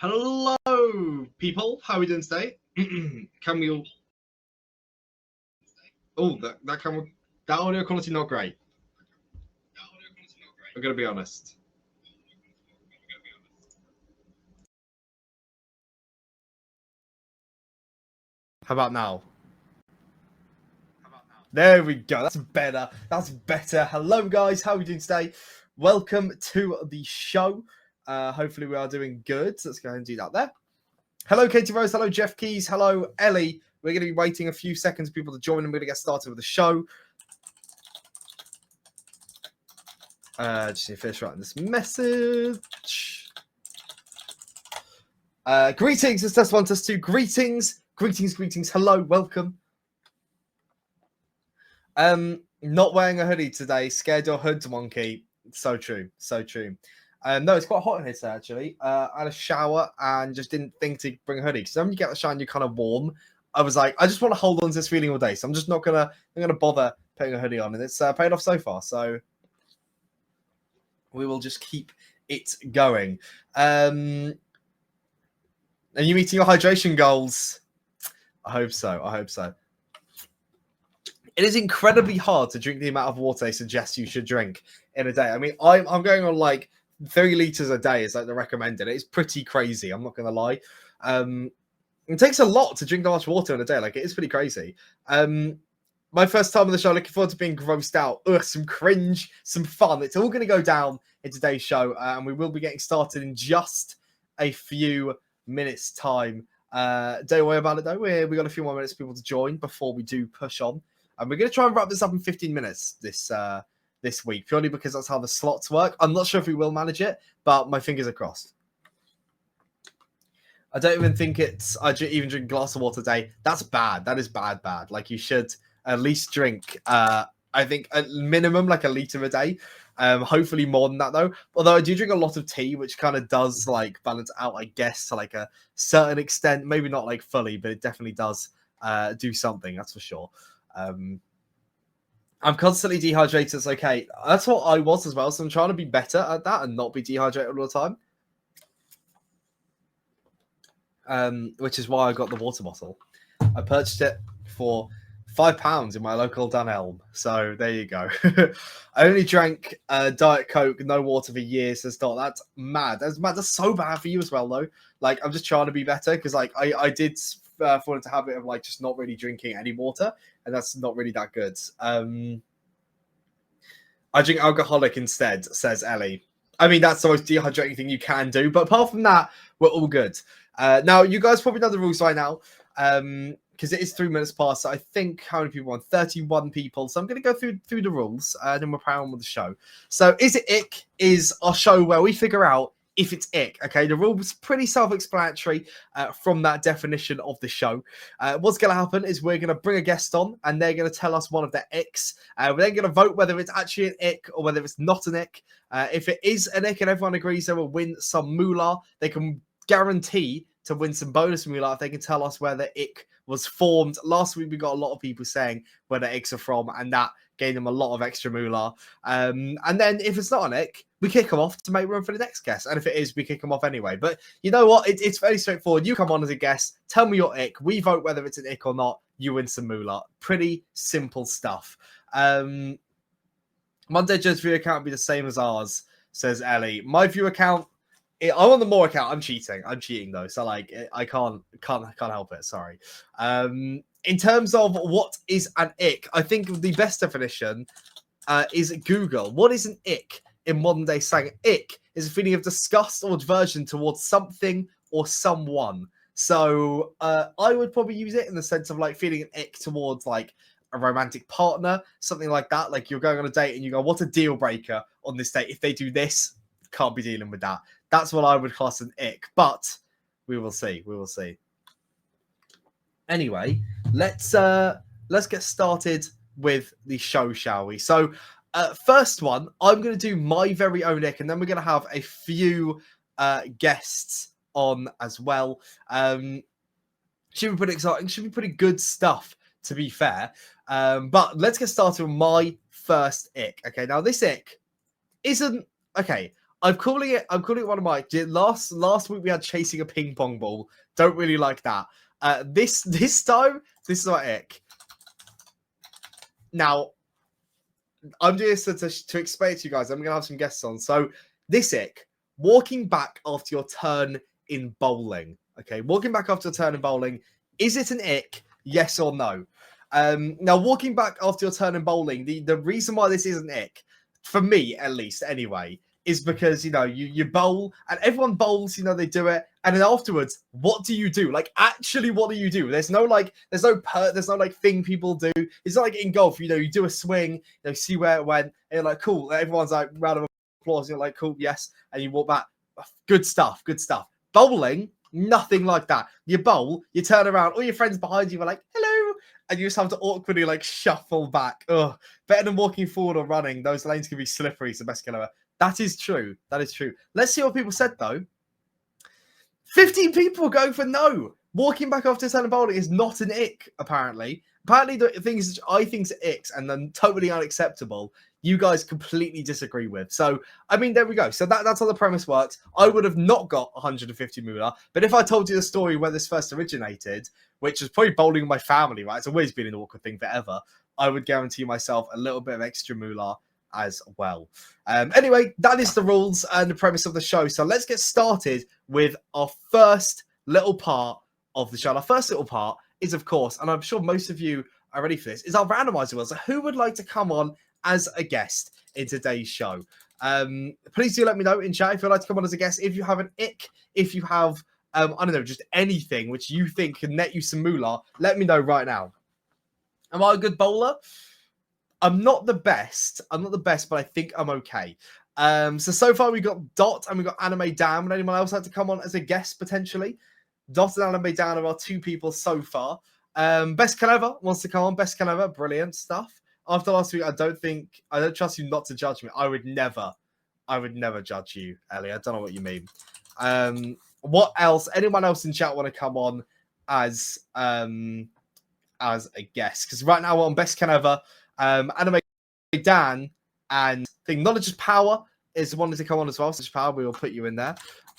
Hello, people. How are we doing today? Can we all? Oh, that audio quality not great. I'm gonna be honest. How about now? There we go. That's better. That's better. Hello, guys. How are we doing today? Welcome to the show. Hopefully, we are doing good. So let's go ahead and do that there. Hello, Katie Rose. Hello, Jeff Keys. Hello, Ellie. We're going to be waiting a few seconds for people to join, and we're going to get started with the show. Just need to finish writing this message. Greetings. It's test 1, test 2. Greetings. Hello, welcome. Not wearing a hoodie today. Scared your hood, monkey. So true. No, it's quite hot in here today, actually. I had a shower and just didn't think to bring a hoodie. Because when you get the shower and you're kind of warm, I was like, I just want to hold on to this feeling all day. So I'm just not gonna bother putting a hoodie on. And it's paid off so far. So we will just keep it going. Are you meeting your hydration goals? I hope so. It is incredibly hard to drink the amount of water they suggest you should drink in a day. I mean, I'm going on like 3 liters a day is like the recommended. It's pretty crazy. I'm not going to lie. It takes a lot to drink that much water in a day. Like, it is pretty crazy. My first time on the show, looking forward to being grossed out. Some cringe, some fun. It's all going to go down in today's show. And we will be getting started in just a few minutes' time. Don't worry about it, though. We got a few more minutes for people to join before we do push on. And we're going to try and wrap this up in 15 minutes this week, purely because that's how the slots work. I'm not sure if we will manage it, but my fingers are crossed. I don't even think I even drink a glass of water a day. That's bad. That is bad. Like, you should at least drink, I think, at minimum, like a liter a day. Hopefully more than that, though. Although I do drink a lot of tea, which kind of does, like, balance out, I guess, to, like, a certain extent. Maybe not, like, fully, but it definitely does do something, that's for sure. I'm constantly dehydrated. It's okay. That's what I was as well. So I'm trying to be better at that and not be dehydrated all the time. Which is why I got the water bottle. I purchased it for £5 in my local Dunelm. So there you go. I only drank Diet Coke, no water for years. That's mad. That's mad. That's so bad for you as well, though. Like, I'm just trying to be better because, like, I did fall into habit of, like, just not really drinking any water, and that's not really that good. I drink alcoholic instead, says Ellie. I mean, that's the most dehydrating thing you can do, but apart from that, we're all good. Now, you guys probably know the rules right now, because it is 3 minutes past. So I think how many people on? 31 people. So I'm going to go through the rules, and then we'll power on with the show. So, Is It Ick is our show where we figure out if it's ick. Okay, the rule was pretty self-explanatory from that definition of the show. What's going to happen is we're going to bring a guest on, and they're going to tell us one of their icks. We're then going to vote whether it's actually an ick or whether it's not an ick. If it is an ick and everyone agrees, they will win some moolah. They can guarantee to win some bonus moolah if they can tell us where the ick was formed. Last week we got a lot of people saying where the icks are from, and that gave them a lot of extra moolah. And then if it's not an ick, we kick them off to make room for the next guest. And if it is, we kick them off anyway. But you know what? It's very straightforward. You come on as a guest, tell me your ick. We vote whether it's an ick or not. You win some moolah. Pretty simple stuff. Monday Joe's view account will be the same as ours, says Ellie. My view account, I'm on the Moar account. I'm cheating though. So, like, I can't help it. Sorry. In terms of what is an ick, I think the best definition is Google. What is an ick in modern day slang? Ick is a feeling of disgust or aversion towards something or someone. So I would probably use it in the sense of, like, feeling an ick towards, like, a romantic partner, something like that. Like, you're going on a date and you go, what's a deal breaker on this date? If they do this, can't be dealing with that. That's what I would class an ick. But we will see. Anyway, let's get started with the show, shall we? So, first one, I'm going to do my very own ick, and then we're going to have a few guests on as well. Should be pretty exciting. Should be pretty good stuff, to be fair. But let's get started with my first ick. Okay, now this ick isn't... Okay, I'm calling it one of my last week we had chasing a ping pong ball. Don't really like that. This time, this is my ick. Now, I'm doing this to explain it to you guys. I'm gonna have some guests on. So this ick, walking back after your turn in bowling. Okay, walking back after your turn in bowling. Is it an ick? Yes or no? Now, walking back after your turn in bowling, the reason why this is an ick, for me at least anyway, is because, you know, you bowl and everyone bowls, you know, they do it. And then afterwards, what do you do? Like, actually, what do you do? There's no thing people do. It's not like in golf, you know, you do a swing, you know, see where it went, and you're like, cool. Everyone's like, round of applause. You're like, cool, yes. And you walk back. Good stuff, good stuff. Bowling, nothing like that. You bowl, you turn around, all your friends behind you are like, hello. And you just have to awkwardly like shuffle back. Ugh. Better than walking forward or running. Those lanes can be slippery. It's the best killer. That is true. That is true. Let's see what people said though. 15 people going for no. Walking back after turn bowling is not an ick, apparently. Apparently the things I think are icks and then totally unacceptable, you guys completely disagree with. So, I mean, there we go. So that's how the premise works. I would have not got 150 moolah, but if I told you the story where this first originated, which is probably bowling with my family, right? It's always been an awkward thing forever. I would guarantee myself a little bit of extra moolah as well. Anyway, that is the rules and the premise of the show. So let's get started with our first little part of the show. Our first little part is, of course, and I'm sure most of you are ready for this, is our randomizer wheel. So who would like to come on as a guest in today's show? Please do let me know in chat if you'd like to come on as a guest. If you have an ick, if you have, I don't know, just anything which you think can net you some moolah, let me know right now. Am I a good bowler? I'm not the best, but I think I'm okay. So far we got Dot and we got Anime Dan. Would anyone else like to come on as a guest potentially? Dot and Anime Dan are our two people so far. Best Can Ever wants to come on. Best Can Ever, brilliant stuff. After last week, I don't trust you not to judge me. I would never judge you, Ellie. I don't know what you mean. What else? Anyone else in chat want to come on as a guest? Because right now we're on Best Can Ever. Anime Dan and I think Knowledge is Power is wanting to come on as well. Knowledge is Power, we will put you in there.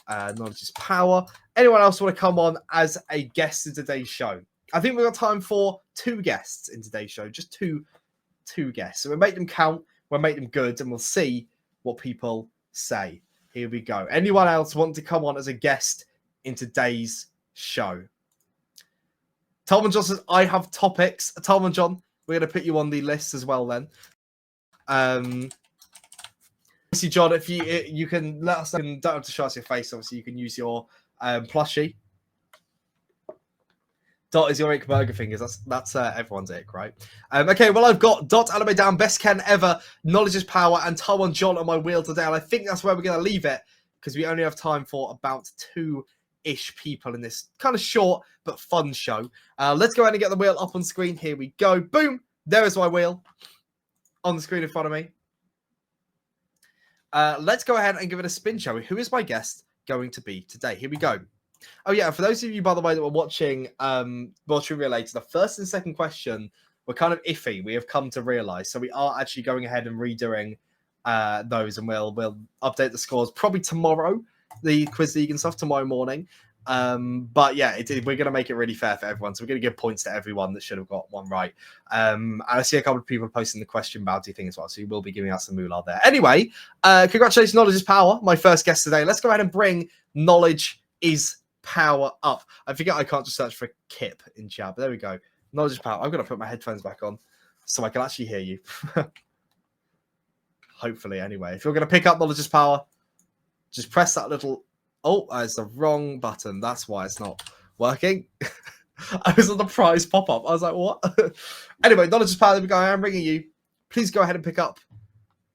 Knowledge is Power. Anyone else want to come on as a guest in today's show? I think we've got time for 2 guests in today's show. Just two guests. So we'll make them count, we'll make them good, and we'll see what people say. Here we go. Anyone else want to come on as a guest in today's show? Tom John says, I have topics. Tom John, we're going to put you on the list as well then. See, John, if you can let us know, you don't have to show us your face, obviously, you can use your plushie. Dot is your ick burger fingers. That's everyone's ick, right? Okay, well, I've got Dot, Anime Down, Best Ken Ever, Knowledge is Power, and Taiwan John on my wheel today. And I think that's where we're going to leave it because we only have time for about 2-ish people in this kind of short but fun show. Let's go ahead and get the wheel up on screen. Here we go. Boom. There is my wheel on the screen in front of me. Let's go ahead and give it a spin, shall we? Who is my guest going to be today? Here we go. Oh, yeah, for those of you, by the way, that were watching Moar Trivia later, the first and second question were kind of iffy, we have come to realize. So we are actually going ahead and redoing those, and we'll update the scores probably tomorrow, the quiz league and stuff tomorrow morning. But yeah, we're going to make it really fair for everyone. So we're going to give points to everyone that should have got one right. And I see a couple of people posting the question bounty thing as well. So you will be giving us some moolah there. Anyway, congratulations, Knowledge is Power, my first guest today. Let's go ahead and bring Knowledge is Power up. I forget I can't just search for Kip in chat, but there we go. Knowledge is Power. I've got to put my headphones back on so I can actually hear you. Hopefully, anyway. If you're going to pick up Knowledge is Power, just press that little... Oh, it's the wrong button. That's why it's not working. I was on the prize pop-up. I was like, what? Anyway, Knowledge is Power. There we go. I am ringing you. Please go ahead and pick up.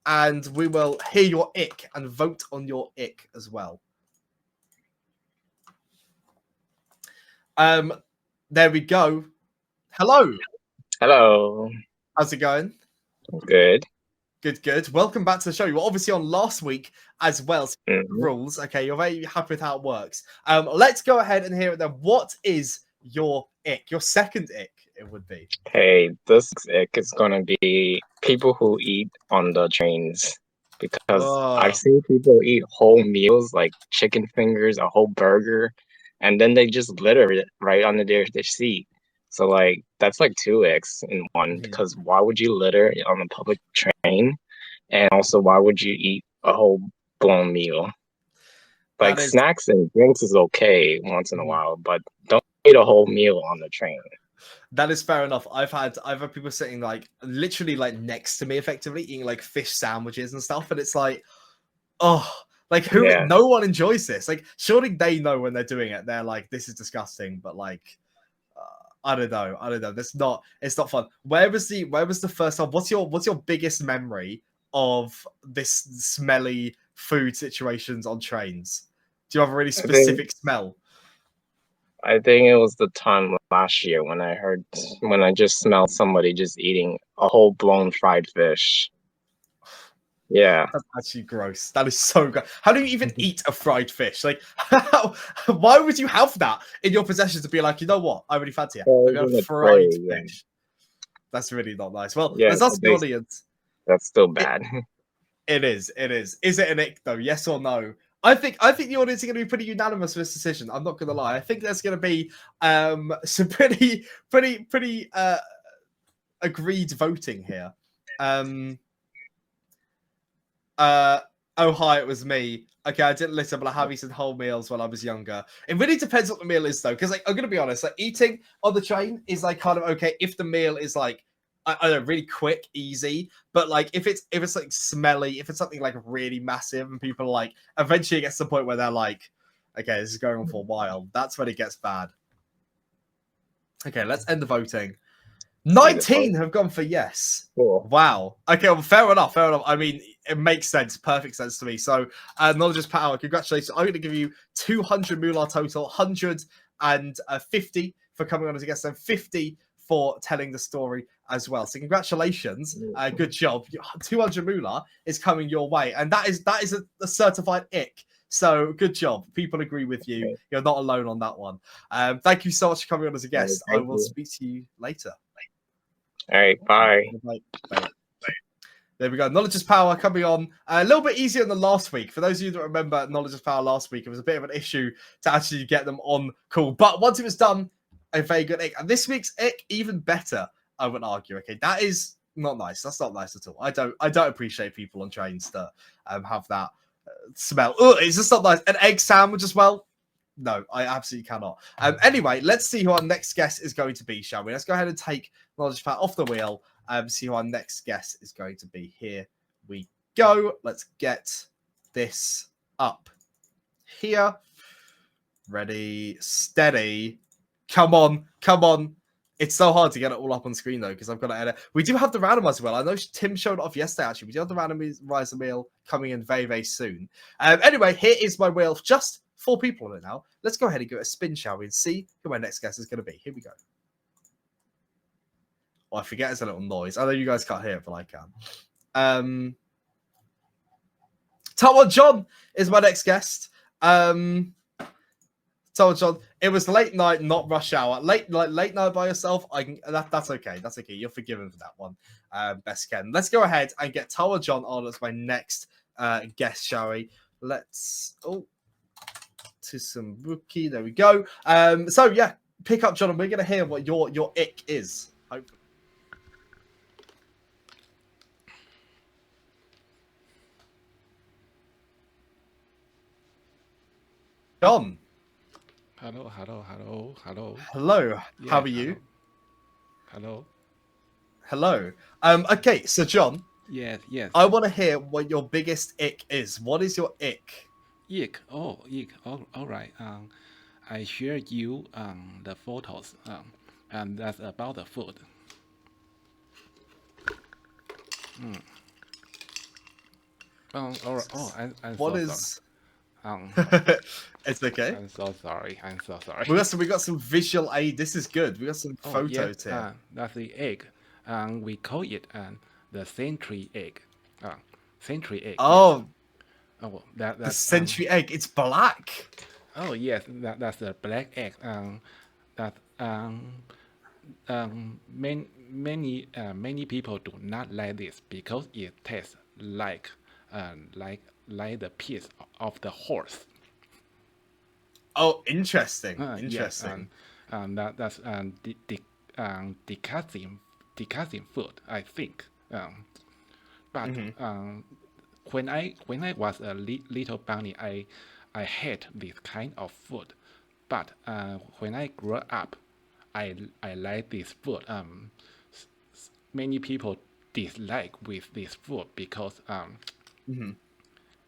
And we will hear your ick and vote on your ick as well. There we go. Hello. Hello. How's it going? Good. Good. Welcome back to the show. You were obviously on last week as well. So rules. Okay, you're very happy with how it works. Let's go ahead and hear it then. What is your ick? Your second ick, it would be. Hey, this ick is gonna be people who eat on the trains. because I've Oh, seen people eat whole meals like chicken fingers, a whole burger, and then they just litter it right on their seat. So like that's like two icks in one mhm. because why would you litter on a public train? And also why would you eat a whole blown meal? That Like is. snacks and drinks is okay once in a Mhm. while, but don't eat a whole meal on the train. That is fair enough. I've had people sitting like literally like next to me, effectively eating like fish sandwiches and stuff, and it's like, oh, like who? Yeah. No one enjoys this. Like, surely they know when they're doing it. They're like, this is disgusting. But like, I don't know. I don't know. That's not. It's not fun. Where was the first time? What's your biggest memory of this smelly food situations on trains? Do you have a really I think specific smell? I think it was the time last year when I just smelled somebody just eating a whole blown fried fish. Yeah. That's actually gross. That is so gross. How do you even eat a fried fish? Like, why would you have that in your possession to be like, you know what? I really fancy it. Oh, I'm it gonna was in a fried tray, yeah. fish. That's really not nice. Well, Yeah, let's ask the they, audience. that's still It, bad. it is. It is. Is it an ick though? Yes or no? I think the audience are going to be pretty unanimous with this decision. I'm not going to lie. I think there's going to be some pretty agreed voting here. Um, oh hi, it was me. Okay, I didn't listen, but I have eaten whole meals when I was younger. It really depends what the meal is, though, because like I'm gonna be honest, like eating on the train is like kind of okay if the meal is like I don't know, really quick, easy. But like if it's like smelly, if it's something like really massive, and people are like eventually it gets to the point where they're like, okay, this is going on for a while. That's when it gets bad. Okay, let's end the voting. See the 19 vote. have gone for yes. Cool. Wow. Okay, well, fair enough. Fair enough. I mean, it makes sense. Perfect sense to me. So, knowledge is power. Congratulations. I'm going to give you 200 moolah total, 150 for coming on as a guest, and 50 for telling the story as well. So, congratulations. Good job. 200 moolah is coming your way, and that is a certified ick. So, good job. People agree with you. Okay. You're not alone on that one. Thank you so much for coming on as a guest. I Thank will you. speak to you later. All right, bye. Bye. There we go. Knowledge is power coming on a little bit easier than last week. For those of you that remember Knowledge is power last week, it was a bit of an issue to actually get them on call. But once it was done, a very good ick. And this week's ick, even better, I would argue. Okay, that is not nice. That's not nice at all. I don't appreciate people on trains that have that smell. Oh, it's just not nice. An egg sandwich as well. No, I absolutely cannot. Anyway, let's see who our next guest is going to be, shall we? Let's go ahead and take Knowledge Pat off the wheel. See who our next guest is going to be. Here we go. Let's get this up here. Ready, steady. Come on, come on. It's so hard to get it all up on screen though, because I've got to edit. We do have the randomizer wheel. I know Tim showed it off yesterday, actually. We do have the randomizer wheel coming in very, very soon. Anyway, here is my wheel. Just 4 people on it now. Let's go ahead and give it a spin, shall we, and see who my next guest is going to be. Here we go. Oh, I forget it's a little noise. I know you guys can't hear it, but I can. Taiwan John is my next guest. Taiwan John, it was late night, not rush hour. Late night by yourself. That's okay. That's okay. You're forgiven for that one. Best Ken. Let's go ahead and get Taiwan John on as my next guest, shall we? Let's to some rookie. There we go. So yeah, pick up John, and we're gonna hear what your ick is. Hopefully. John. Hello. Hello. Yeah, How are you? Hello. Hello. Okay, so John, Yes. I want to hear what your biggest ick is. What is your ick? Ick. Oh, ick. All right. I share you the photos. And that's about the food. All right. Oh, I'm What so is? sorry. It's okay. I'm so sorry. We got some visual aid. This is good. We got some Oh, photos yes. here. That's the egg. We call it the century egg. Century egg. Oh, Yes. Oh, the that's century egg. It's black. Oh yes, that's the black egg. That many people do not like this because it tastes like like the piece of the horse. Oh, interesting. Yes, Interesting. that's disgusting food, I think. But when I was a little bunny, I hate this kind of food. But when I grew up, I like this food. Many people dislike with this food because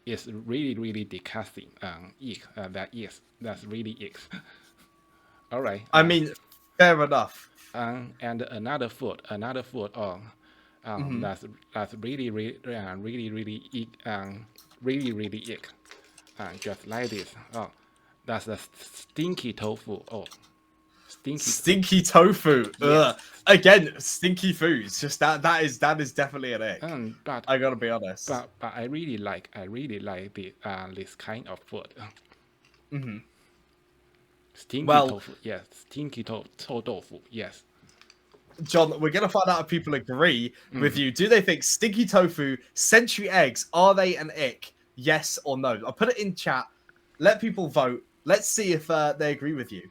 it's really disgusting. That's really ick. All right. I mean, fair enough. And another food. That's really ick. Just like this. Oh, that's a stinky tofu. Oh, Stinky tofu. Yes. Ugh. Again, stinky foods. Just that is definitely an ick. But I gotta be honest. But I really like the this kind of food. Stinky tofu. Yes, stinky tofu. Yes. John, we're gonna find out if people agree with you. Do they think stinky tofu, century eggs, are they an ick? Yes or no? I'll put it in chat. Let people vote. Let's see if they agree with you.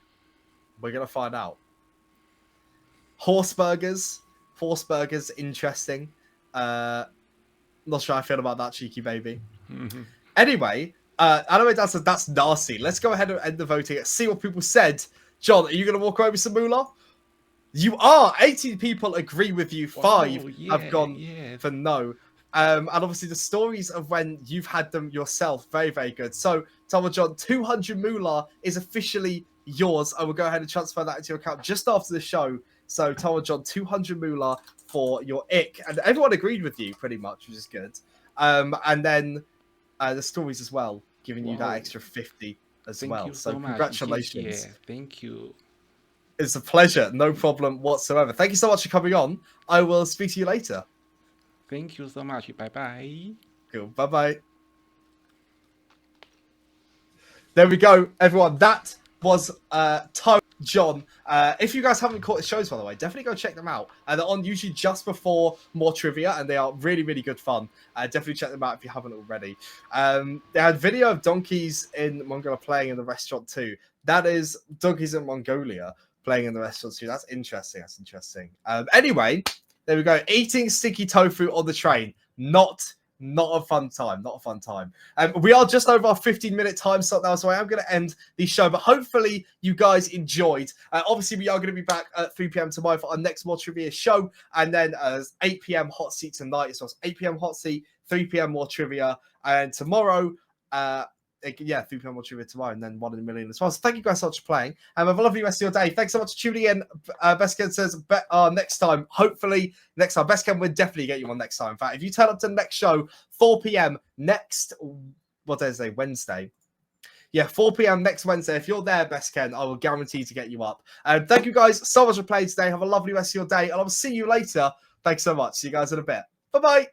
We're gonna find out. Horse burgers, interesting. Not sure how I feel about that, cheeky baby. Anyway, Anime Dad said that's nasty. Let's go ahead and end the voting. See what people said. John, are you gonna walk away with some moolah? You are. 18 people agree with you. 5 have gone for no. And obviously the stories of when you've had them yourself, very, very good. So, Tama John, 200 moolah is officially yours. I will go ahead and transfer that into your account just after the show. So, Tama John, 200 moolah for your ick. And everyone agreed with you pretty much, which is good. And then the stories as well, giving you that extra 50 as well. So congratulations. Yeah, thank you. It's a pleasure. No problem whatsoever. Thank you so much for coming on. I will speak to you later. Thank you so much. Bye-bye. Cool. Bye-bye. There we go, everyone. That was Tama John. If you guys haven't caught the shows, by the way, definitely go check them out. They're on usually just before more trivia, and they are really, really good fun. Definitely check them out if you haven't already. They had video of donkeys in Mongolia playing in the restaurant too. That is donkeys in Mongolia playing in the restaurant too. That's interesting. That's interesting. Anyway, there we go. Eating sticky tofu on the train. Not a fun time. Not a fun time. We are just over our 15-minute time slot now, so I am going to end the show. But hopefully you guys enjoyed. Obviously, we are going to be back at 3 p.m. tomorrow for our next more trivia show. And then 8 p.m. hot seat tonight. So it's 8 p.m. hot seat, 3 p.m. more trivia. And tomorrow, 3 p.m. more trivia tomorrow. And then 1 in a million as well. So thank you guys so much for playing. And have a lovely rest of your day. Thanks so much for tuning in. Best Ken says next time. Hopefully next time. Best Ken will definitely get you on next time. In fact, if you turn up to the next show, 4 p.m. next, what day is it? Wednesday. Yeah, 4 p.m. next Wednesday. If you're there, Best Ken, I will guarantee to get you up. And thank you guys so much for playing today. Have a lovely rest of your day. And I will see you later. Thanks so much. See you guys in a bit. Bye-bye.